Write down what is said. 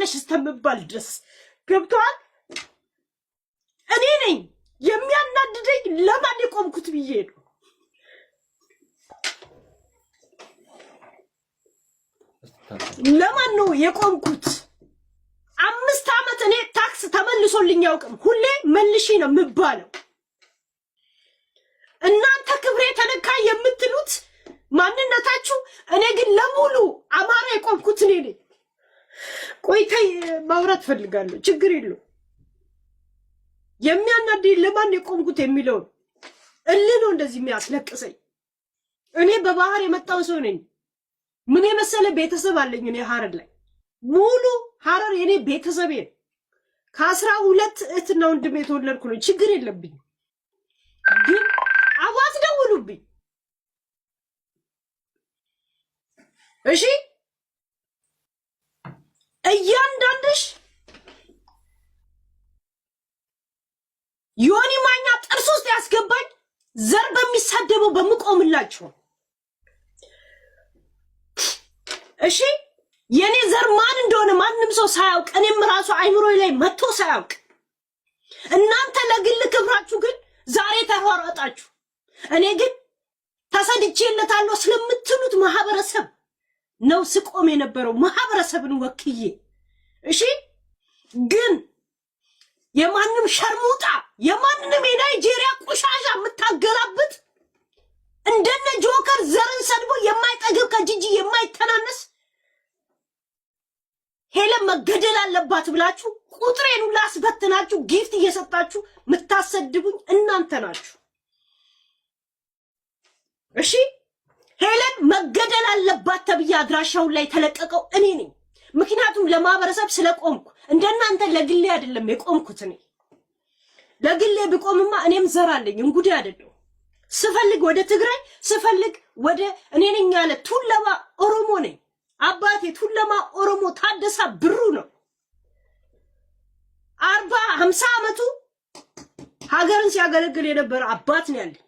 ትባያለሽ እስተምባል ድረስ ገብቷል። እኔ ነኝ የሚያናድደኝ ለማን የቆምኩት ብዬ ነው። ለማን ነው የቆምኩት? 5 ዓመት እኔ ታክስ ተመልሶልኝ ያውቅም። ሁሌ መልሺ ነው የምባለው። እናንተ ክብሬ ተነካ የምትሉት ማንነታችሁ፣ እኔ ግን ለሙሉ አማራ የቆምኩት እኔ ነኝ። ቆይተይ ማውራት ፈልጋለሁ፣ ችግር የለው። የሚያናድደኝ ለማን የቆምኩት የሚለው እልህ ነው እንደዚህ የሚያስለቅሰኝ። እኔ በባህር የመጣው ሰው ነኝ። ምን የመሰለ ቤተሰብ አለኝ። እኔ ሐረር ላይ ሙሉ ሐረር የኔ ቤተሰብ ነው። ከ12 እህትና ወንድም የተወለድኩ ነው። ችግር የለብኝ። ግን አዋት ደውሉብኝ እሺ። እያንዳንድሽ ዮኒ ማኛ ጥርስ ውስጥ ያስገባኝ ዘር በሚሳደበው በመቆምላችሁ እሺ። የኔ ዘር ማን እንደሆነ ማንም ሰው ሳያውቅ እኔም ራሱ አይምሮዬ ላይ መጥቶ ሳያውቅ እናንተ ለግል ክብራችሁ ግን ዛሬ ተሯሯጣችሁ። እኔ ግን ተሰድቼለታለሁ ስለምትሉት ማህበረሰብ ነው ስቆም የነበረው፣ ማህበረሰብን ወክዬ እሺ። ግን የማንም ሸርሙጣ የማንንም የናይጄሪያ ቆሻሻ የምታገላብጥ እንደነ ጆከር ዘርን ሰድቦ የማይጠግብ ከጂጂ የማይተናነስ ሄለን መገደል አለባት ብላችሁ ቁጥሬን ሁሉ አስበትናችሁ ጊፍት እየሰጣችሁ የምታሰድቡኝ እናንተ ናችሁ እሺ። ሄለን መገደል አለባት ተብዬ አድራሻው ላይ ተለቀቀው እኔ ነኝ። ምክንያቱም ለማህበረሰብ ስለቆምኩ እንደናንተ ለግሌ አይደለም የቆምኩት። እኔ ለግሌ ብቆምማ እኔም ዘር አለኝ፣ እንጉዳይ አይደለም። ስፈልግ ወደ ትግራይ ስፈልግ ወደ እኔ ነኝ ያለ ቱለማ ኦሮሞ ነኝ። አባቴ ቱለማ ኦሮሞ ታደሳ ብሩ ነው። 40-50 ዓመቱ ሀገርን ሲያገለግል የነበረ አባት ነው ያለኝ።